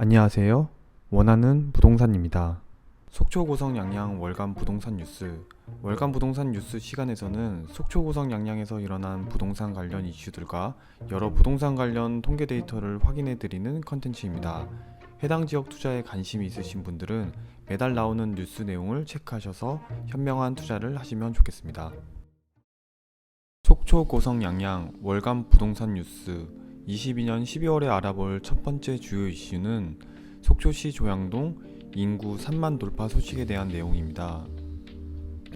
안녕하세요. 원하는 부동산입니다. 속초 고성 양양 월간 부동산 뉴스. 월간 부동산 뉴스 시간에서는 속초 고성 양양에서 일어난 부동산 관련 이슈들과 여러 부동산 관련 통계 데이터를 확인해 드리는 컨텐츠입니다. 해당 지역 투자에 관심이 있으신 분들은 매달 나오는 뉴스 내용을 체크하셔서 현명한 투자를 하시면 좋겠습니다. 속초 고성 양양 월간 부동산 뉴스 22년 12월에 알아볼 첫 번째 주요 이슈는 속초시 조양동 인구 3만 돌파 소식에 대한 내용입니다.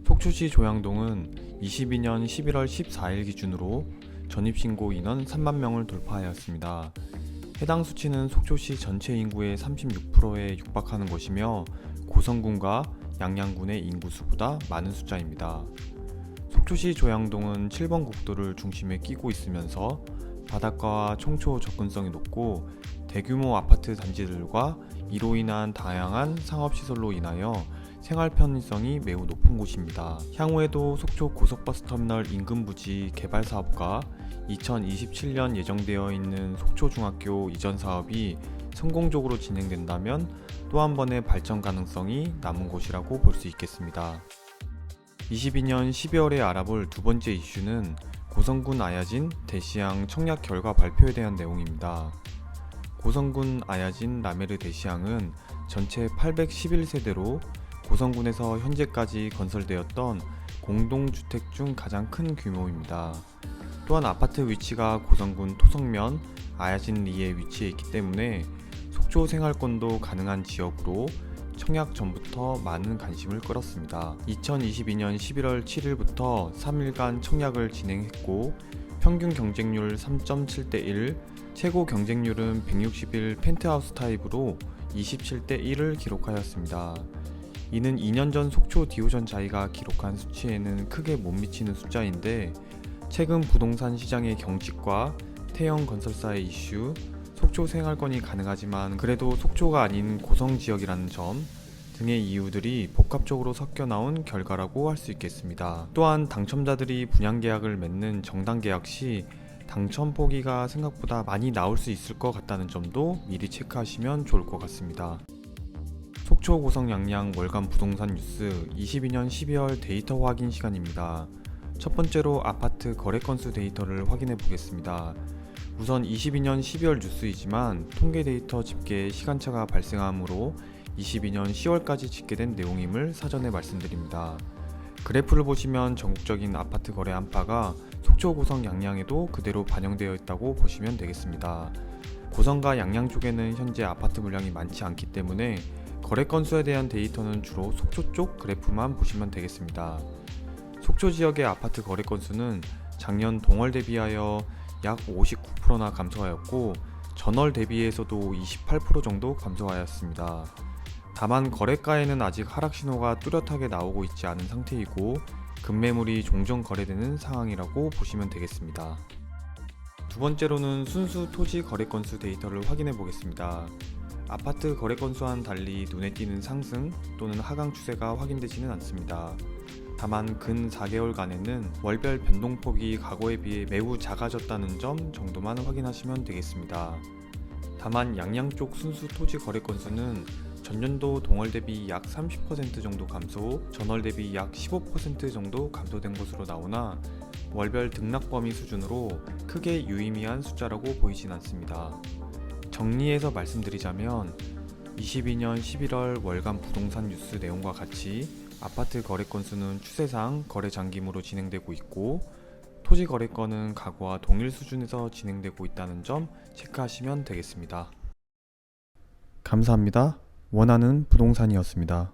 속초시 조양동은 22년 11월 14일 기준으로 전입신고 인원 3만 명을 돌파하였습니다. 해당 수치는 속초시 전체 인구의 36%에 육박하는 것이며 고성군과 양양군의 인구수보다 많은 숫자입니다. 속초시 조양동은 7번 국도를 중심에 끼고 있으면서 바닷가와 총초 접근성이 높고 대규모 아파트 단지들과 이로 인한 다양한 상업시설로 인하여 생활 편의성이 매우 높은 곳입니다. 향후에도 속초 고속버스터미널 인근 부지 개발 사업과 2027년 예정되어 있는 속초중학교 이전 사업이 성공적으로 진행된다면 또 한 번의 발전 가능성이 남은 곳이라고 볼 수 있겠습니다. 22년 12월에 알아볼 두 번째 이슈는 고성군 아야진 대시양 청약 결과 발표에 대한 내용입니다. 고성군 아야진 라메르 대시양은 전체 811세대로 고성군에서 현재까지 건설되었던 공동주택 중 가장 큰 규모입니다. 또한 아파트 위치가 고성군 토성면 아야진리에 위치해 있기 때문에 속초 생활권도 가능한 지역으로 청약 전부터 많은 관심을 끌었습니다. 2022년 11월 7일부터 3일간 청약을 진행했고 평균 경쟁률 3.7대 1, 최고 경쟁률은 161 펜트하우스 타입으로 27대 1을 기록하였습니다. 이는 2년 전 속초 디오전 자이가 기록한 수치에는 크게 못 미치는 숫자인데 최근 부동산 시장의 경직과 태형 건설사의 이슈, 속초 생활권이 가능하지만 그래도 속초가 아닌 고성 지역이라는 점 등의 이유들이 복합적으로 섞여 나온 결과라고 할 수 있겠습니다. 또한 당첨자들이 분양계약을 맺는 정당계약 시 당첨 포기가 생각보다 많이 나올 수 있을 것 같다는 점도 미리 체크하시면 좋을 것 같습니다. 속초 고성 양양 월간 부동산 뉴스 22년 12월 데이터 확인 시간입니다. 첫 번째로 아파트 거래 건수 데이터를 확인해 보겠습니다. 우선 22년 12월 뉴스이지만 통계 데이터 집계에 시간차가 발생하므로 22년 10월까지 집계된 내용임을 사전에 말씀드립니다. 그래프를 보시면 전국적인 아파트 거래 안파가 속초 고성 양양에도 그대로 반영되어 있다고 보시면 되겠습니다. 고성과 양양 쪽에는 현재 아파트 물량이 많지 않기 때문에 거래 건수에 대한 데이터는 주로 속초 쪽 그래프만 보시면 되겠습니다. 속초 지역의 아파트 거래 건수는 작년 동월 대비하여 약 59%나 감소하였고 전월 대비해서도 28% 정도 감소하였습니다. 다만 거래가에는 아직 하락 신호가 뚜렷하게 나오고 있지 않은 상태이고 급매물이 종종 거래되는 상황이라고 보시면 되겠습니다. 두 번째로는 순수 토지 거래 건수 데이터를 확인해 보겠습니다. 아파트 거래 건수와는 달리 눈에 띄는 상승 또는 하강 추세가 확인되지는 않습니다. 다만 근 4개월간에는 월별 변동폭이 과거에 비해 매우 작아졌다는 점 정도만 확인하시면 되겠습니다. 다만 양양 쪽 순수 토지 거래 건수는 전년도 동월 대비 약 30% 정도 감소, 전월 대비 약 15% 정도 감소된 것으로 나오나 월별 등락 범위 수준으로 크게 유의미한 숫자라고 보이진 않습니다. 정리해서 말씀드리자면 22년 11월 월간 부동산 뉴스 내용과 같이 아파트 거래 건수는 추세상 거래 잠김으로 진행되고 있고 토지 거래건은 과거와 동일 수준에서 진행되고 있다는 점 체크하시면 되겠습니다. 감사합니다. 원하는 부동산이었습니다.